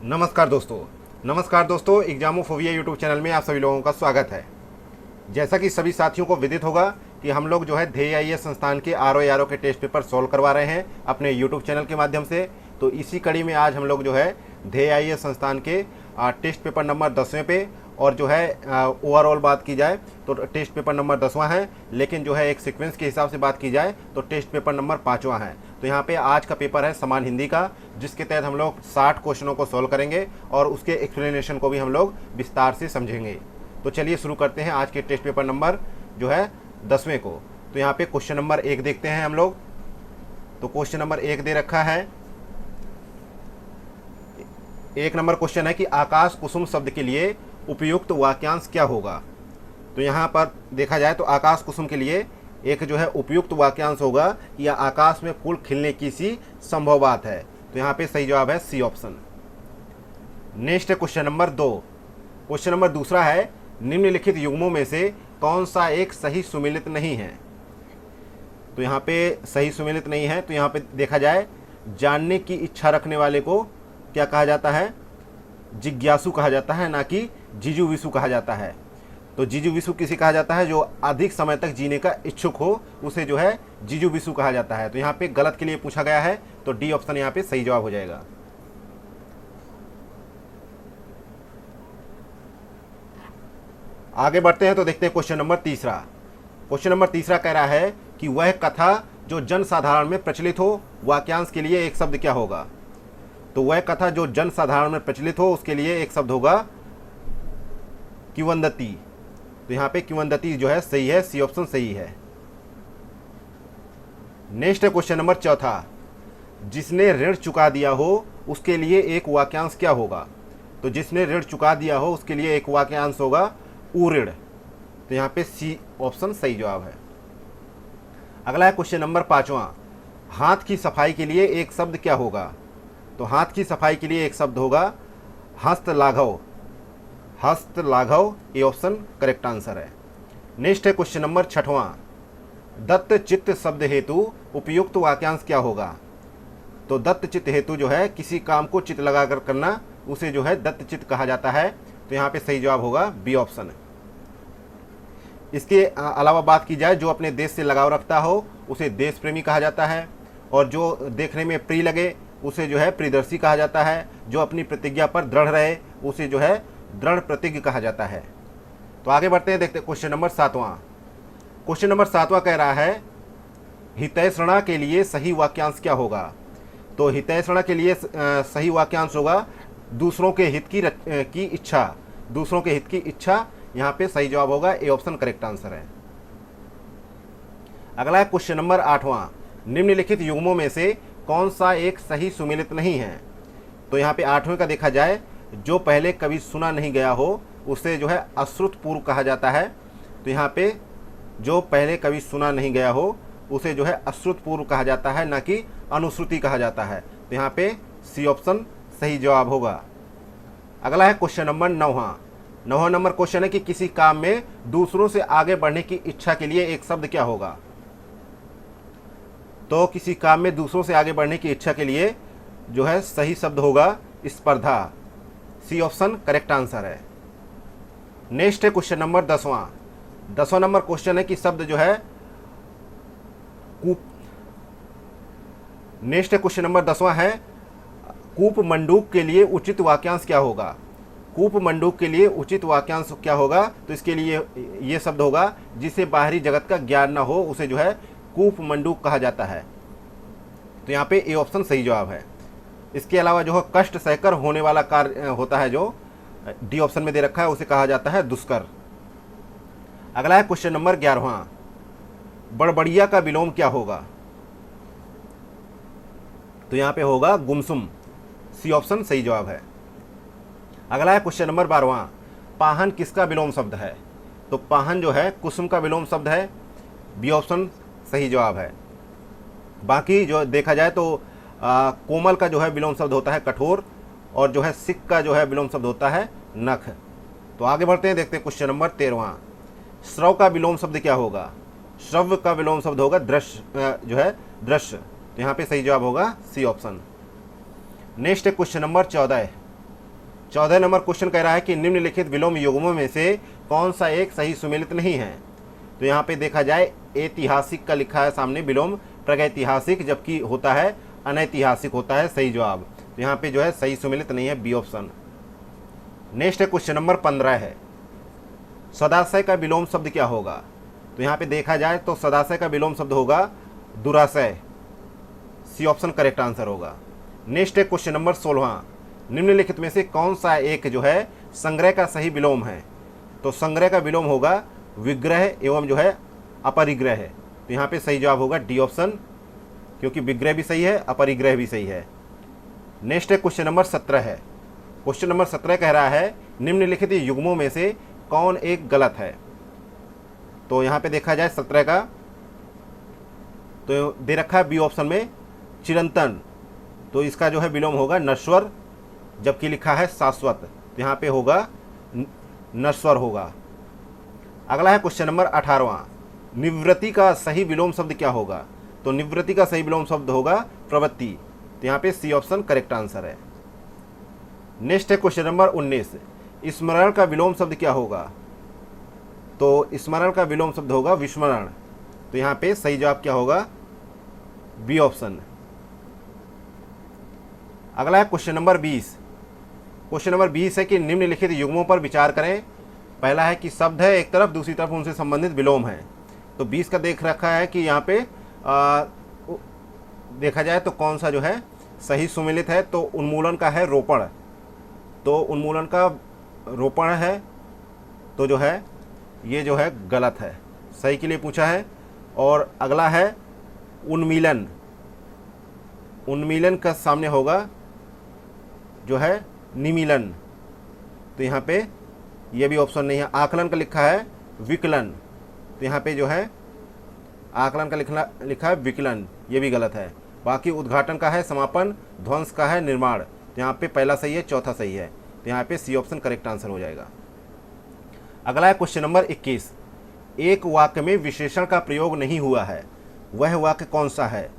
नमस्कार दोस्तों, एग्जामोफोबिया YouTube channel में आप सभी लोगों का स्वागत है। जैसा कि सभी साथियों को विदित होगा कि हम लोग जो है ध्येय आईएएस संस्थान के आरओ के टेस्ट पेपर सॉल्व करवा रहे हैं अपने यूट्यूब चैनल के माध्यम से। तो इसी कड़ी में आज हम लोग जो है ध्येय आईएएस संस्थान के टेस्ट पेपर नंबर 10वें पे और जो है ओवरऑल बात की जाए तो टेस्ट पेपर नंबर 10वां है, लेकिन जो है एक सीक्वेंस के हिसाब से बात की जाए तो टेस्ट पेपर नंबर 5वां है। तो यहाँ पे आज का पेपर है समान हिंदी का, जिसके तहत हम लोग 60 क्वेश्चनों को सॉल्व करेंगे और उसके एक्सप्लेनेशन को भी हम लोग विस्तार से समझेंगे। तो चलिए शुरू करते हैं आज के टेस्ट पेपर नंबर जो है 10वें को। तो यहाँ पे क्वेश्चन नंबर 1 देखते हैं हम लोग। तो क्वेश्चन नंबर 1 दे रखा है, 1 नंबर क्वेश्चन है कि आकाश कुसुम शब्द के लिए उपयुक्त वाक्यांश क्या होगा। तो यहाँ पर देखा जाए तो आकाश कुसुम के लिए एक जो है उपयुक्त वाक्यांश होगा या आकाश में फूल खिलने की सी संभव बात है। तो यहाँ पे सही जवाब है सी ऑप्शन। नेक्स्ट है क्वेश्चन नंबर 2। क्वेश्चन नंबर दूसरा है, निम्नलिखित युग्मों में से कौन सा एक सही सुमेलित नहीं है। तो यहाँ पे सही सुमेलित नहीं है, तो यहाँ पे देखा जाए जानने की इच्छा रखने वाले को क्या कहा जाता है, जिज्ञासु कहा जाता है, ना कि जिजुविसु कहा जाता है। तो जिजुविसु किसे कहा जाता है, जो अधिक समय तक जीने का इच्छुक हो उसे जो है जिजुविसु कहा जाता है। तो यहाँ पे गलत के लिए पूछा गया है, तो डी ऑप्शन यहाँ पे सही जवाब हो जाएगा। आगे बढ़ते हैं तो देखते हैं क्वेश्चन नंबर तीसरा। क्वेश्चन नंबर तीसरा कह रहा है कि वह कथा जो जनसाधारण में प्रचलित हो, वाक्यांश के लिए एक शब्द क्या होगा। तो वह कथा जो जनसाधारण में प्रचलित हो उसके लिए एक शब्द होगा किंवदंती। तो यहाँ पे किंवदंती जो है सही है, सी ऑप्शन सही है। नेक्स्ट है क्वेश्चन नंबर चौथा, जिसने ऋण चुका दिया हो उसके लिए एक वाक्यांश क्या होगा। तो जिसने ऋण चुका दिया हो उसके लिए एक वाक्यांश होगा उऋण। तो यहाँ पे सी ऑप्शन सही जवाब है। अगला है क्वेश्चन नंबर 5वां, हाथ की सफाई के लिए एक शब्द क्या होगा। तो हाथ की सफाई के लिए एक शब्द होगा हस्तलाघव। हस्तलाघव ये ऑप्शन करेक्ट आंसर है। नेक्स्ट है क्वेश्चन नंबर 6वां, दत्त चित्त शब्द हेतु उपयुक्त वाक्यांश क्या होगा। तो दत्त चित्त हेतु जो है किसी काम को चित्त लगाकर करना, उसे जो है दत्त चित्त कहा जाता है। तो यहाँ पे सही जवाब होगा बी ऑप्शन। इसके अलावा बात की जाए जो अपने देश से लगाव रखता हो उसे देश प्रेमी कहा जाता है, और जो देखने में प्रिय लगे उसे जो है प्रियदर्शी कहा जाता है। जो अपनी प्रतिज्ञा पर दृढ़ रहे उसे जो है दृढ़ प्रतिज्ञ कहा जाता है। तो आगे बढ़ते हैं, देखते हैं क्वेश्चन नंबर 7वां। क्वेश्चन नंबर 7वां कह रहा है, हितैषणा के लिए सही वाक्यांश क्या होगा। तो हितैषणा के लिए सही वाक्यांश होगा दूसरों के हित की इच्छा। दूसरों के हित की इच्छा यहाँ पे सही जवाब होगा, ए ऑप्शन करेक्ट आंसर है। अगला है क्वेश्चन नंबर 8वां, निम्नलिखित युग्मों में से कौन सा एक सही सुमेलित नहीं है। तो यहाँ पे 8वें का देखा जाए, जो पहले कभी सुना नहीं गया हो उसे जो है अश्रुत पूर्व कहा जाता है। तो यहाँ पे जो पहले कभी सुना नहीं गया हो उसे जो है अश्रुत पूर्व कहा जाता है, ना कि अनुश्रुति कहा जाता है। तो यहाँ पे सी ऑप्शन सही जवाब होगा। अगला है क्वेश्चन नंबर 9वां नंबर क्वेश्चन है कि किसी काम में दूसरों से आगे बढ़ने की इच्छा के लिए एक शब्द क्या होगा। तो किसी काम में दूसरों से आगे बढ़ने की इच्छा के लिए जो है सही शब्द होगा स्पर्धा। सी ऑप्शन करेक्ट आंसर है। नेक्स्ट है क्वेश्चन नंबर 10वां नंबर क्वेश्चन है कि शब्द जो है कूप। नेक्स्ट है क्वेश्चन नंबर 10वां है, कूप मंडूक के लिए उचित वाक्यांश क्या होगा। कूप मंडूक के लिए उचित वाक्यांश क्या होगा। तो इसके लिए ये शब्द होगा, जिसे बाहरी जगत का ज्ञान ना हो उसे जो है कूप मंडूक कहा जाता है। तो यहाँ पे ए ऑप्शन सही जवाब है। इसके अलावा जो है कष्ट सहकर होने वाला कार्य होता है, जो डी ऑप्शन में दे रखा है, उसे कहा जाता है दुष्कर। अगला है क्वेश्चन नंबर 11वां, बड़बड़िया का विलोम क्या होगा। तो यहाँ पे होगा गुमसुम। सी ऑप्शन सही जवाब है। अगला है क्वेश्चन नंबर 12वां, पाहन किसका विलोम शब्द है। तो पाहन जो है कुसुम का विलोम शब्द है। बी ऑप्शन सही जवाब है। बाकी जो देखा जाए तो कोमल का जो है विलोम शब्द होता है कठोर, और जो है सिक का जो है विलोम शब्द होता है नख। तो आगे बढ़ते हैं, देखते हैं क्वेश्चन नंबर 13वां, श्रव का विलोम शब्द क्या होगा। श्रव्य का विलोम शब्द होगा दृश्य, जो है दृश्य। तो यहाँ पे सही जवाब होगा सी ऑप्शन। नेक्स्ट है क्वेश्चन नंबर 14। 14 नंबर क्वेश्चन कह रहा है कि निम्नलिखित विलोम युग्मों में से कौन सा एक सही सुमेलित नहीं है। तो यहाँ पे देखा जाए ऐतिहासिक का लिखा है सामने विलोम प्रागैतिहासिक, जबकि होता है अनैतिहासिक होता है सही जवाब। तो यहाँ पे जो है सही सुमेलित नहीं है, B option. Next question number 15 है, सदाशय का विलोम शब्द क्या होगा। तो यहाँ पे देखा जाए तो सदाशय का विलोम शब्द होगा दुराशय, सी ऑप्शन करेक्ट आंसर होगा। नेक्स्ट क्वेश्चन नंबर 16, निम्नलिखित में से कौन सा एक जो है संग्रह का सही विलोम है। तो संग्रह का विलोम होगा विग्रह एवं जो है अपरिग्रह है। तो यहाँ पे सही जवाब होगा डी ऑप्शन, क्योंकि विग्रह भी सही है अपरिग्रह भी सही है। नेक्स्ट क्वेश्चन नंबर 17 है। क्वेश्चन नंबर 17 कह रहा है निम्नलिखित युग्मों में से कौन एक गलत है। तो यहाँ पे देखा जाए 17 का तो दे रखा है बी ऑप्शन में चिरंतन, तो इसका जो है विलोम होगा नश्वर, जबकि लिखा है शाश्वत। तो यहाँ पे होगा नश्वर होगा। अगला है क्वेश्चन नंबर 18, निवृत्ति का सही विलोम शब्द क्या होगा। तो निवृत्ति का सही विलोम शब्द होगा प्रवृत्ति। तो यहाँ पे सी ऑप्शन करेक्ट आंसर है। नेक्स्ट है क्वेश्चन नंबर 19, स्मरण का विलोम शब्द क्या होगा। तो स्मरण का विलोम शब्द होगा विस्मरण। तो यहाँ पे सही जवाब क्या होगा, बी ऑप्शन। अगला है क्वेश्चन नंबर 20। क्वेश्चन नंबर 20 है कि निम्नलिखित युग्मों पर विचार करें। पहला है कि शब्द है एक तरफ, दूसरी तरफ उनसे संबंधित विलोम है। तो 20 का देख रखा है कि यहाँ पे देखा जाए तो कौन सा जो है सही सुमेलित है। तो उन्मूलन का है रोपण, तो उन्मूलन का रोपण है, तो जो है ये जो है गलत है, सही के लिए पूछा है। और अगला है उन्मीलन, उन्मीलन का सामने होगा जो है निमीलन। तो यहाँ पे ये भी ऑप्शन नहीं है। आकलन का लिखा है विकलन, तो यहाँ पे जो है आकलन का लिखा है विकलन, ये भी गलत है। बाकी उद्घाटन का है समापन, ध्वंस का है निर्माण। तो यहाँ पे पहला सही है, चौथा सही है। तो यहाँ पे सी ऑप्शन करेक्ट आंसर हो जाएगा। अगला है क्वेश्चन नंबर 21, एक वाक्य में विशेषण का प्रयोग नहीं हुआ है, वह वाक्य कौन सा है।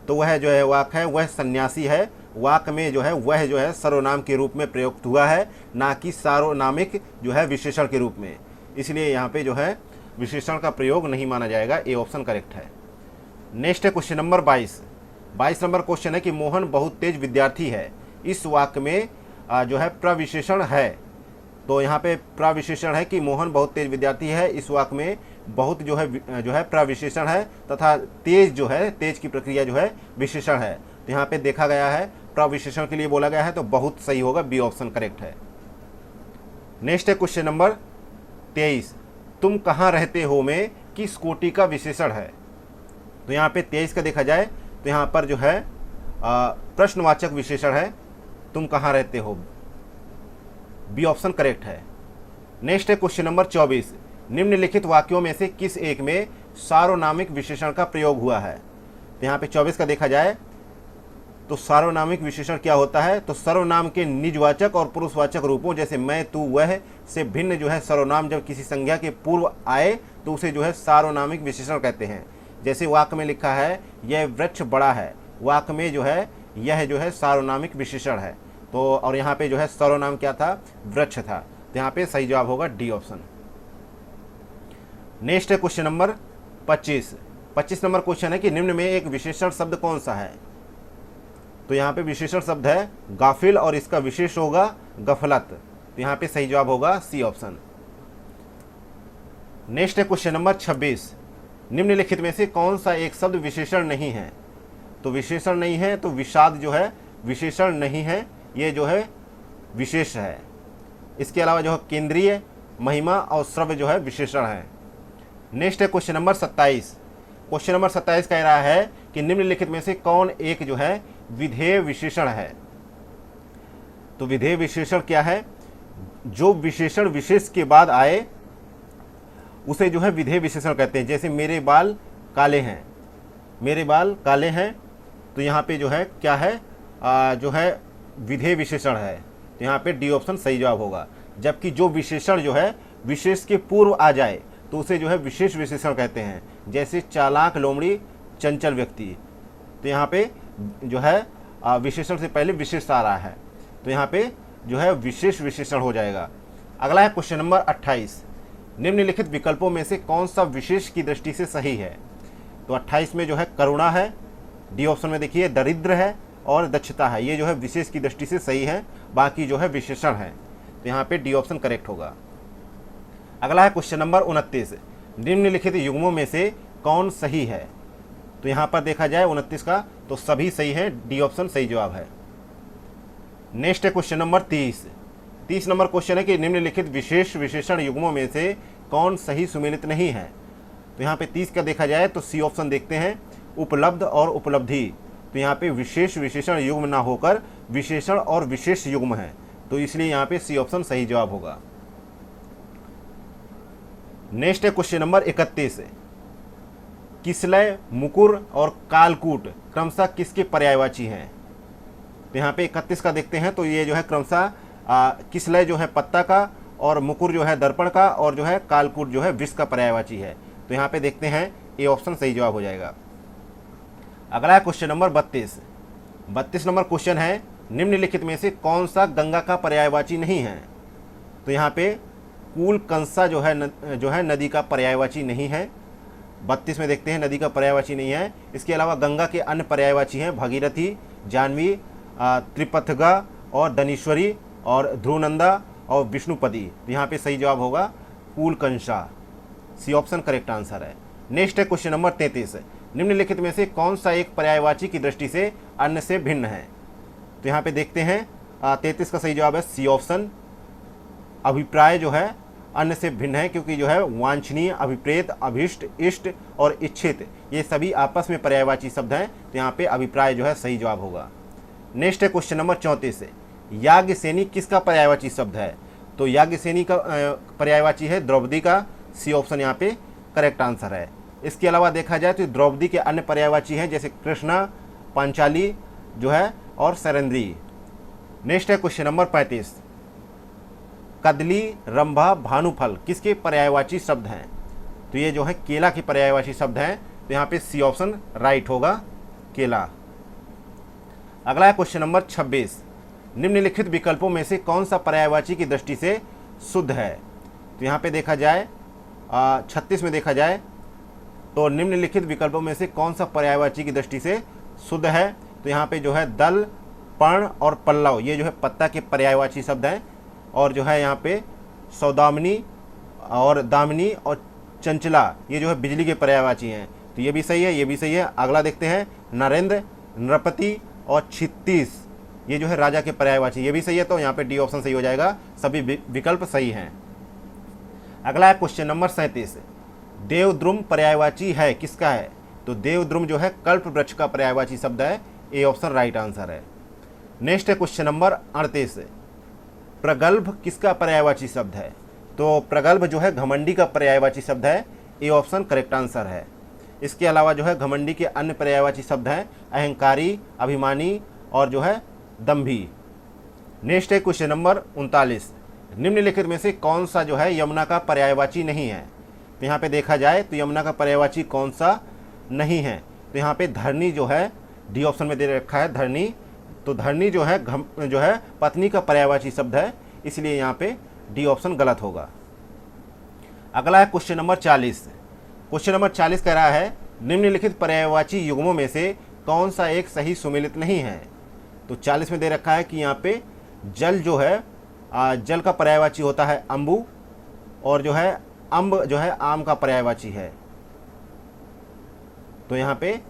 तो वह जो है वाक्य है वह सन्यासी है। वाक्य में जो है वह जो है सर्वनाम के रूप में प्रयुक्त हुआ है, ना कि सार्वनामिक जो है विशेषण के रूप में। इसलिए यहाँ पे जो है विशेषण का प्रयोग नहीं माना जाएगा, ए ऑप्शन करेक्ट है। नेक्स्ट है क्वेश्चन नंबर 22। 22 नंबर क्वेश्चन है कि मोहन बहुत तेज विद्यार्थी है, इस वाक्य में जो है प्रविशेषण है। तो यहाँ पे प्रविशेषण है कि मोहन बहुत तेज विद्यार्थी है, इस वाक्य में बहुत जो है प्रविशेषण है, तथा तेज जो है तेज की प्रक्रिया जो है विशेषण है। तो यहाँ पे देखा गया है प्रविशेषण के लिए बोला गया है, तो बहुत सही होगा, बी ऑप्शन करेक्ट है। नेक्स्ट है क्वेश्चन नंबर 23, तुम कहाँ रहते हो में किस कोटि का विशेषण है। तो यहाँ पे 23 का देखा जाए तो यहाँ पर जो है प्रश्नवाचक विशेषण है, तुम कहाँ रहते हो, बी ऑप्शन करेक्ट है। नेक्स्ट है क्वेश्चन नंबर 24, निम्नलिखित वाक्यों में से किस एक में सार्वनामिक विशेषण का प्रयोग हुआ है। तो यहाँ पे 24 का देखा जाए तो सार्वनामिक विशेषण क्या होता है। तो सर्वनाम के निजवाचक और पुरुषवाचक रूपों जैसे मैं तू वह से भिन्न जो है सर्वनाम जब किसी संज्ञा के पूर्व आए तो उसे जो है सार्वनामिक विशेषण कहते हैं। जैसे वाक्य में लिखा है यह वृक्ष बड़ा है, वाक्य में जो है यह जो है सार्वनामिक विशेषण है। तो और यहाँ पे जो है सर्वनाम क्या था, वृक्ष था। तो यहाँ पे सही जवाब होगा डी ऑप्शन। नेक्स्ट है क्वेश्चन नंबर 25। 25 नंबर क्वेश्चन है कि निम्न में एक विशेषण शब्द कौन सा है। तो यहाँ पे विशेषण शब्द है गाफिल और इसका विशेष होगा गफलत। तो यहाँ पे सही जवाब होगा सी ऑप्शन। नेक्स्ट है क्वेश्चन नंबर 26, निम्नलिखित में से कौन सा एक शब्द विशेषण नहीं है। तो विशेषण नहीं है तो विषाद जो है विशेषण नहीं है, ये जो है विशेष है। इसके अलावा जो है केंद्रीय, महिमा और श्रव्य जो है विशेषण है। नेक्स्ट है क्वेश्चन नंबर 27। क्वेश्चन नंबर 27 कह रहा है कि निम्नलिखित में से कौन एक जो है विधेय विशेषण है। तो विधेय विशेषण क्या है, जो विशेषण विशेष के बाद आए उसे जो है विधेय विशेषण कहते हैं। जैसे मेरे बाल काले हैं, मेरे बाल काले हैं, तो यहाँ पे जो है क्या है जो है विधेय विशेषण है। तो यहाँ पे डी ऑप्शन सही जवाब होगा। जबकि जो विशेषण जो है विशेष के पूर्व आ जाए तो उसे जो है विशेष विशेषण कहते हैं। जैसे चालाक लोमड़ी, चंचल व्यक्ति, तो यहाँ पे जो है विशेषण से पहले विशेष आ रहा है। तो यहाँ पे जो है विशेष विशेषण हो जाएगा। अगला है क्वेश्चन नंबर 28, निम्नलिखित विकल्पों में से कौन सा विशेष की दृष्टि से सही है। तो 28 में जो है करुणा है, डी ऑप्शन में देखिए दरिद्र है और दक्षता है, ये जो है विशेष की दृष्टि से सही है, बाकी जो है विशेषण है। तो यहाँ पे डी ऑप्शन करेक्ट होगा। अगला है क्वेश्चन नंबर 29, निम्नलिखित युग्मों में से कौन सही है। तो यहाँ पर देखा जाए 29 का तो सभी सही है, डी ऑप्शन सही जवाब है। नेक्स्ट है क्वेश्चन नंबर 30 नंबर क्वेश्चन है कि निम्नलिखित विशेष विशेषण युग्मों में से कौन सही सुमेलित नहीं है। तो यहाँ पे 30 का देखा जाए तो सी ऑप्शन देखते हैं, उपलब्ध और उपलब्धि। तो यहाँ पे विशेष विशेषण युग्म ना होकर विशेषण और विशेष युग्म है, तो इसलिए यहाँ पे सी ऑप्शन सही जवाब होगा। नेक्स्ट है क्वेश्चन नंबर 31, किसलय, मुकुर और कालकूट क्रमशः किसके पर्यायवाची हैं। तो यहाँ पे 31 का देखते हैं तो ये जो है क्रमशः किसलय जो है पत्ता का, और मुकुर जो है दर्पण का, और जो है कालकूट जो है विष का पर्यायवाची है। तो यहाँ पे देखते हैं ए ऑप्शन सही जवाब हो जाएगा। अगला है क्वेश्चन नंबर 32 नंबर क्वेश्चन है, निम्नलिखित में से कौन सा गंगा का पर्यायवाची नहीं है। तो यहाँ पे कूल कंसा जो है नदी का पर्यायवाची नहीं है। 32 में देखते हैं नदी का पर्यायवाची नहीं है। इसके अलावा गंगा के अन्य पर्यायवाची हैं भागीरथी, जाह्नवी, त्रिपथगा और धनेश्वरी और ध्रुवनंदा और विष्णुपदी। तो यहाँ पे सही जवाब होगा कूल कंसा, सी ऑप्शन करेक्ट आंसर है। नेक्स्ट है क्वेश्चन नंबर 33, निम्नलिखित में से कौन सा एक पर्यायवाची की दृष्टि से अन्य से भिन्न है। तो यहाँ पे देखते हैं 33 का सही जवाब है सी ऑप्शन, अभिप्राय जो है अन्य से भिन्न है, क्योंकि जो है वांछनीय, अभिप्रेत, अभिष्ट, इष्ट और इच्छित ये सभी आपस में पर्यायवाची शब्द हैं। तो यहाँ पे अभिप्राय जो है सही जवाब होगा। नेक्स्ट है क्वेश्चन नंबर 34, याज्ञसेनी किसका पर्यायवाची शब्द है। तो याज्ञसेनी का पर्यायवाची है द्रौपदी का, सी ऑप्शन यहाँ पे करेक्ट आंसर है। इसके अलावा देखा जाए तो द्रौपदी के अन्य पर्यायवाची हैं जैसे कृष्णा, पांचाली जो है और सरेंद्री। नेक्स्ट है क्वेश्चन नंबर 35, कदली, रंभा, भानुफल किसके पर्यायवाची शब्द हैं। तो ये जो है केला के पर्यायवाची शब्द हैं। तो यहाँ पे सी ऑप्शन राइट होगा, केला। अगला है क्वेश्चन नंबर 26, निम्नलिखित विकल्पों में से कौन सा पर्यायवाची की दृष्टि से शुद्ध है। तो यहाँ पे देखा जाए 36 में देखा जाए तो निम्नलिखित विकल्पों में से कौन सा पर्यायवाची की दृष्टि से शुद्ध है। तो यहाँ पे जो है दल, पर्ण और पल्लव ये जो है पत्ता के पर्यायवाची शब्द हैं, और जो है यहाँ पे सौदामिनी और दामिनी और चंचला ये जो है बिजली के पर्यायवाची हैं। तो ये भी सही है, ये भी सही है। अगला देखते हैं नरेंद्र, नृपति और छित्तीस ये जो है राजा के पर्यायवाची, ये भी सही है। तो यहाँ पे डी ऑप्शन सही हो जाएगा, सभी विकल्प सही हैं। अगला है क्वेश्चन नंबर 37, देवद्रुम पर्यायवाची है किसका है। तो देवद्रुम जो है कल्प वृक्ष का पर्यायवाची शब्द है, ए ऑप्शन राइट आंसर है। नेक्स्ट है क्वेश्चन नंबर 38, प्रगल्भ किसका पर्यायवाची शब्द है। तो प्रगल्भ जो है घमंडी का पर्यायवाची शब्द है, ए ऑप्शन करेक्ट आंसर है। इसके अलावा जो है घमंडी के अन्य पर्यायवाची शब्द हैं अहंकारी, अभिमानी और जो है दंभी। नेक्स्ट है क्वेश्चन नंबर 39, निम्नलिखित में से कौन सा जो है यमुना का पर्यायवाची नहीं है। तो यहाँ पे देखा जाए तो यमुना का पर्यायवाची कौन सा नहीं है। तो यहाँ पे धरनी जो है डी ऑप्शन में दे रखा है धरनी। तो धरनी जो है पत्नी का पर्यायवाची शब्द है, इसलिए यहाँ पे डी ऑप्शन गलत होगा। अगला है क्वेश्चन नंबर 40। क्वेश्चन नंबर 40 कह रहा है निम्नलिखित पर्यायवाची युग्मों में से कौन सा एक सही सुमेलित नहीं है। तो 40 में दे रखा है कि यहाँ पे जल जो है जल का पर्यायवाची होता है अम्बु, और जो है अम्ब जो है आम का पर्यायवाची है। तो यहाँ पे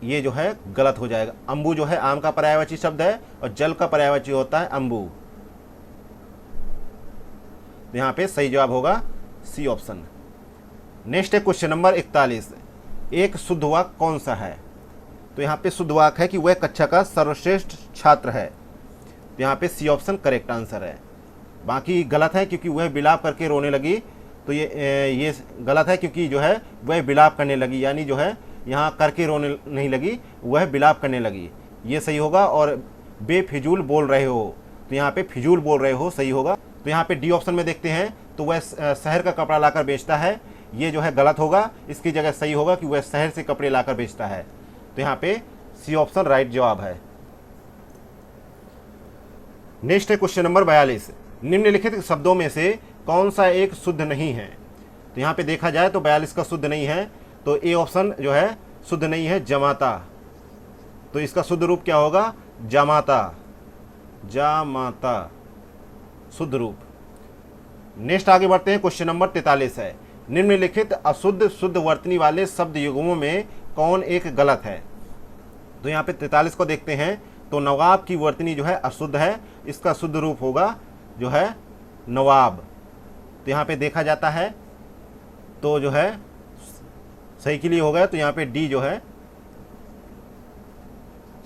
ये जो है गलत हो जाएगा। अम्बु जो है आम का पर्यायवाची शब्द है और जल का पर्यायवाची होता है अम्बु। तो यहाँ पे सही जवाब होगा सी ऑप्शन। नेक्स्ट है क्वेश्चन नंबर 41, एक शुद्ध वाक्य कौन सा है। तो यहाँ पे शुद्ध वाक्य है कि वह कक्षा का सर्वश्रेष्ठ छात्र है। तो यहाँ पे सी ऑप्शन करेक्ट आंसर है। बाकी गलत है क्योंकि वह विलाप करके रोने लगी। तो ये गलत है क्योंकि जो है वह विलाप करने लगी, यानी जो है यहाँ करके रोने नहीं लगी, वह विलाप करने लगी, ये सही होगा। और बेफिजूल बोल रहे हो, तो यहाँ पे फिजूल बोल रहे हो सही होगा। तो यहाँ पे डी ऑप्शन में देखते हैं तो वह शहर का कपड़ा लाकर बेचता है, ये जो है गलत होगा। इसकी जगह सही होगा कि वह शहर से कपड़े लाकर बेचता है। तो यहाँ पे सी ऑप्शन राइट जवाब है। नेक्स्ट है क्वेश्चन नंबर 42। निम्नलिखित शब्दों में से कौन सा एक शुद्ध नहीं है? तो यहाँ पे देखा जाए तो 42 का शुद्ध नहीं है, तो ए ऑप्शन जो है शुद्ध नहीं है, जमाता। तो इसका शुद्ध रूप क्या होगा? जामाता, जामाता शुद्ध रूप। नेक्स्ट आगे बढ़ते हैं, क्वेश्चन नंबर 43 है। निम्नलिखित अशुद्ध शुद्ध वर्तनी वाले शब्द युग्मों में कौन एक गलत है? तो यहाँ पे 43 को देखते हैं, तो नवाब की वर्तनी जो है अशुद्ध है, इसका शुद्ध रूप होगा जो है नवाब। तो यहाँ पे देखा जाता है तो जो है सही के लिए हो गया, तो यहाँ पे डी जो है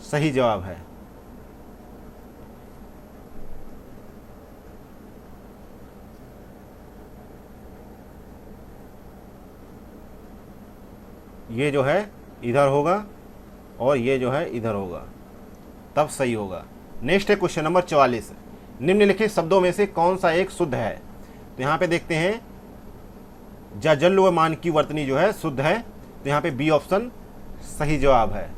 सही जवाब है। ये जो है इधर होगा और ये जो है इधर होगा, तब सही होगा। नेक्स्ट है क्वेश्चन नंबर 44। निम्नलिखित शब्दों में से कौन सा एक शुद्ध है? तो यहाँ पे देखते हैं जाजल व मान की वर्तनी जो है शुद्ध है, तो यहाँ पे बी ऑप्शन सही जवाब है।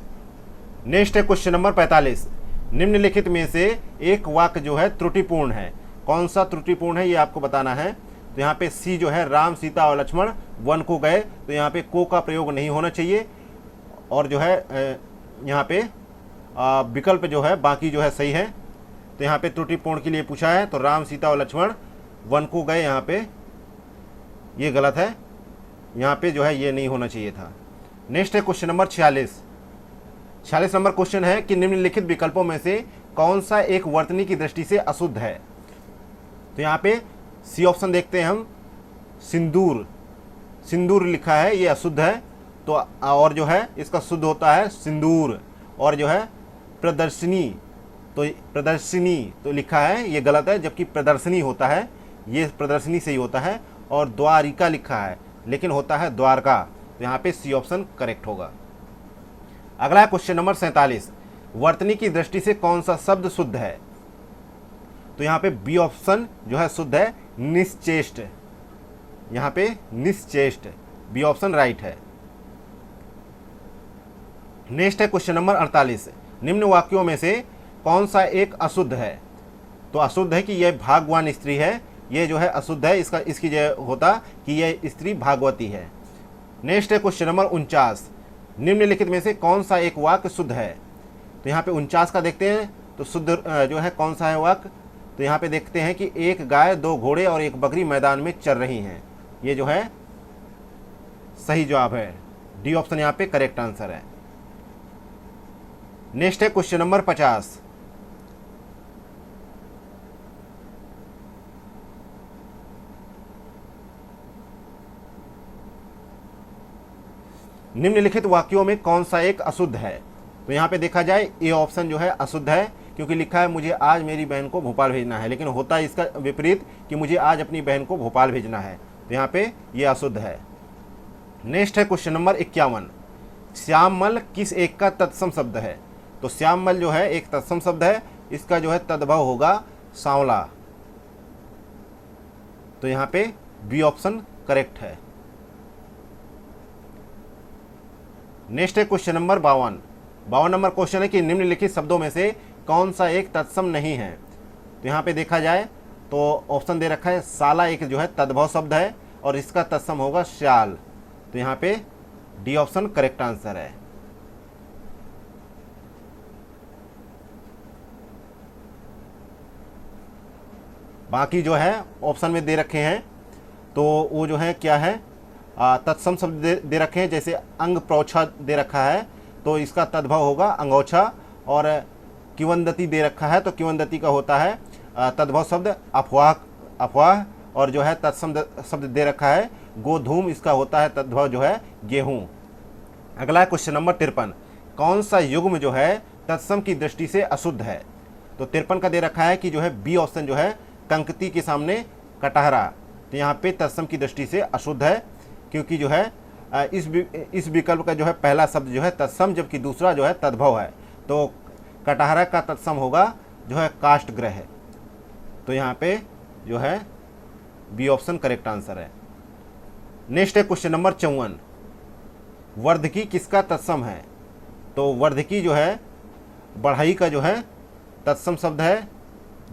नेक्स्ट है क्वेश्चन नंबर 45। निम्नलिखित में से एक वाक्य जो है त्रुटिपूर्ण है, कौन सा त्रुटिपूर्ण है ये आपको बताना है। तो यहाँ पे सी जो है राम सीता और लक्ष्मण वन को गए, तो यहाँ पे को का प्रयोग नहीं होना चाहिए, और जो है यहाँ पे विकल्प जो है बाकी जो है सही है। तो यहाँ पे त्रुटिपूर्ण के लिए पूछा है, तो राम सीता और लक्ष्मण वन को गए, यहाँ पे ये गलत है, यहाँ पे जो है ये नहीं होना चाहिए था। नेक्स्ट है क्वेश्चन नंबर 46। 46 नंबर क्वेश्चन है कि निम्नलिखित विकल्पों में से कौन सा एक वर्तनी की दृष्टि से अशुद्ध है? तो यहाँ पे सी ऑप्शन देखते हैं हम, सिंदूर, सिंदूर लिखा है, ये अशुद्ध है। तो और जो है इसका शुद्ध होता है सिंदूर। और जो है प्रदर्शनी, तो प्रदर्शनी तो लिखा है, ये गलत है, जबकि प्रदर्शनी होता है, ये प्रदर्शनी सही होता है। और द्वारिका लिखा है, लेकिन होता है द्वारका। तो यहाँ पे सी ऑप्शन करेक्ट होगा। अगला क्वेश्चन नंबर 47। वर्तनी की दृष्टि से कौन सा शब्द शुद्ध है? तो यहाँ पे बी ऑप्शन जो है शुद्ध है, निश्चेष्ट। यहाँ पे निश्चेष्ट, बी ऑप्शन राइट है। नेक्स्ट है क्वेश्चन नंबर 48। निम्न वाक्यों में से कौन सा एक अशुद्ध है? तो अशुद्ध है कि यह भागवान स्त्री है, ये जो है अशुद्ध है, इसकी जो होता कि यह स्त्री भागवती है। नेक्स्ट है क्वेश्चन नंबर 49। निम्नलिखित में से कौन सा एक वाक्य शुद्ध है? तो यहाँ पे 49 का देखते हैं, तो शुद्ध जो है कौन सा है वाक्य? तो यहाँ पे देखते हैं कि एक गाय, दो घोड़े और एक बकरी मैदान में चर रही हैं, ये जो है सही जवाब है, डी ऑप्शन यहाँ पे करेक्ट आंसर है। नेक्स्ट है क्वेश्चन नंबर 50। निम्नलिखित वाक्यों में कौन सा एक अशुद्ध है? तो यहाँ पे देखा जाए ए ऑप्शन जो है अशुद्ध है, क्योंकि लिखा है मुझे आज मेरी बहन को भोपाल भेजना है, लेकिन होता है इसका विपरीत कि मुझे आज अपनी बहन को भोपाल भेजना है, तो यहाँ पे ये अशुद्ध है। नेक्स्ट है क्वेश्चन नंबर 51। श्यामल किस एक का तत्सम शब्द है? तो श्यामल जो है एक तत्सम शब्द है, इसका जो है तद्भव होगा सांवला। तो यहाँ पे बी ऑप्शन करेक्ट है। नेक्स्ट है क्वेश्चन नंबर 52। 52 नंबर क्वेश्चन है कि निम्नलिखित शब्दों में से कौन सा एक तत्सम नहीं है? तो यहाँ पे देखा जाए तो ऑप्शन दे रखा है, साला एक जो है तद्भव शब्द है और इसका तत्सम होगा श्याल। तो यहाँ पे डी ऑप्शन करेक्ट आंसर है। बाकी जो है ऑप्शन में दे रखे हैं, तो वो जो है क्या है, तत्सम शब्द दे रखे हैं, जैसे अंग प्रोछा दे रखा है, तो इसका तद्भव होगा अंगोछा। और किवंदती दे रखा है, तो किवंदती का होता है तद्भव शब्द अफवाह, अफवाह। और जो है तत्सम शब्द दे रखा है गोधूम, इसका होता है तद्भव जो है गेहूं। अगला क्वेश्चन नंबर 53। कौन सा युग्म जो है तत्सम की दृष्टि से अशुद्ध है? तो 53 का दे रखा है कि जो है बी ऑप्शन जो है कंकती के सामने कटहरा। तो यहाँ पे तत्सम की दृष्टि से अशुद्ध है, क्योंकि जो है इस विकल्प का जो है पहला शब्द जो है तत्सम, जबकि दूसरा जो है तद्भव है। तो कटहरा का तत्सम होगा जो है काष्ठग्रह। तो यहाँ पे जो है बी ऑप्शन करेक्ट आंसर है। नेक्स्ट है क्वेश्चन नंबर 54। वर्धकी किसका तत्सम है? तो वर्धकी जो है बढ़ई का जो है तत्सम शब्द है,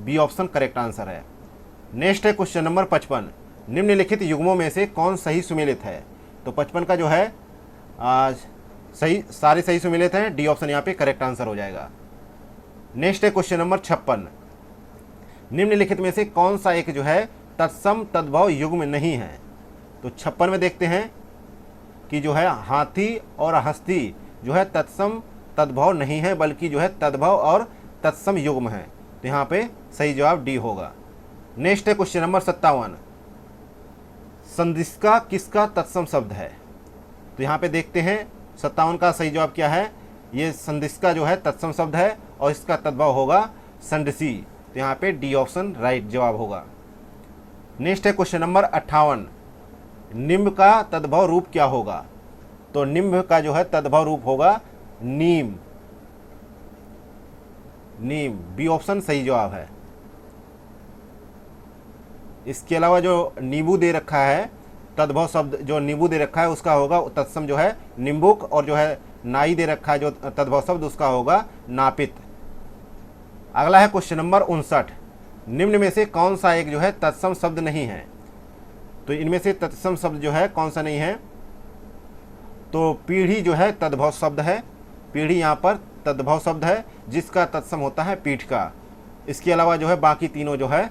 बी ऑप्शन करेक्ट आंसर है। नेक्स्ट है क्वेश्चन नंबर 55, निम्नलिखित युग्मों में से कौन सही सुमेलित है। तो 55 का जो है सही, सारे सही सुमेलित हैं, डी ऑप्शन यहाँ पे करेक्ट आंसर हो जाएगा। नेक्स्ट है क्वेश्चन नंबर 56, निम्नलिखित में से कौन सा एक जो है तत्सम तद्भव युग्म नहीं है। तो 56 में देखते हैं कि जो है हाथी और हस्ती जो है तत्सम तद्भव नहीं है, बल्कि जो है तद्भव और तत्सम युग्म है। तो यहाँ पे सही जवाब डी होगा। नेक्स्ट है क्वेश्चन नंबर 57, संदिष्का किसका तत्सम शब्द है। तो यहाँ पे देखते हैं 57 का सही जवाब क्या है। ये संदिष्का जो है तत्सम शब्द है और इसका तद्भव होगा संडसी। तो यहाँ पे डी ऑप्शन राइट जवाब होगा। नेक्स्ट है क्वेश्चन नंबर 58, निम्ब का तद्भव रूप क्या होगा। तो निम्ब का जो है तद्भव रूप होगा नीम। नीम, बी ऑप्शन सही जवाब है। इसके अलावा जो नींबू दे रखा है, तद्भव शब्द जो नींबू दे रखा है उसका होगा तत्सम जो है निम्बुक, और जो है नाई दे रखा है जो तद्भव शब्द उसका होगा नापित। अगला है क्वेश्चन नंबर 59, निम्न में से कौन सा एक जो है तत्सम शब्द नहीं है। तो इनमें से तत्सम शब्द जो है कौन सा नहीं है। तो पीढ़ी जो है तद्भव शब्द है, पीढ़ी यहाँ पर तद्भव शब्द है जिसका तत्सम होता है पीठ का। इसके अलावा जो है बाकी तीनों जो है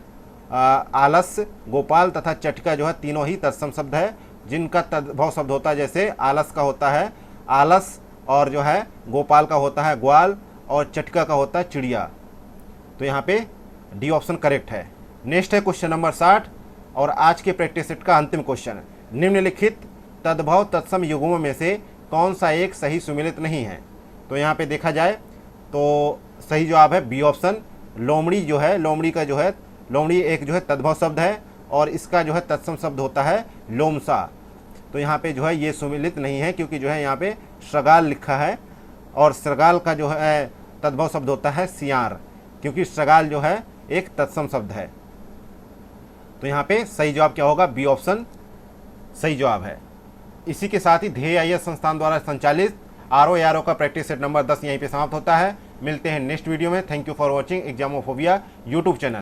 आलस, गोपाल तथा चटका जो है तीनों ही तत्सम शब्द है जिनका तद्भव शब्द होता है। जैसे आलस का होता है आलस, और जो है गोपाल का होता है ग्वाल, और चटका का होता है चिड़िया। तो यहाँ पे डी ऑप्शन करेक्ट है। नेक्स्ट है क्वेश्चन नंबर 60 और आज के प्रैक्टिस सेट का अंतिम क्वेश्चन, निम्नलिखित तद्भव तत्सम युग्मों में से कौन सा एक सही सुमेलित नहीं है। तो यहाँ पे देखा जाए तो सही जवाब है बी ऑप्शन, लोमड़ी जो है, लोमड़ी का जो है, लोमड़ी एक जो है तद्भव शब्द है और इसका जो है तत्सम शब्द होता है लोमसा। तो यहाँ पे जो है ये सुमेलित नहीं है क्योंकि जो है यहाँ पे श्रगाल लिखा है और श्रगाल का जो है तद्भव शब्द होता है सियार, क्योंकि श्रगाल जो है एक तत्सम शब्द है। तो यहाँ पे सही जवाब क्या होगा, बी ऑप्शन सही जवाब है। इसी के साथ ही ध्येय IAS संस्थान द्वारा संचालित RO का प्रैक्टिस सेट नंबर 10 यहीं पे समाप्त होता है। मिलते हैं नेक्स्ट वीडियो में। Thank you for watching Examophobia YouTube channel.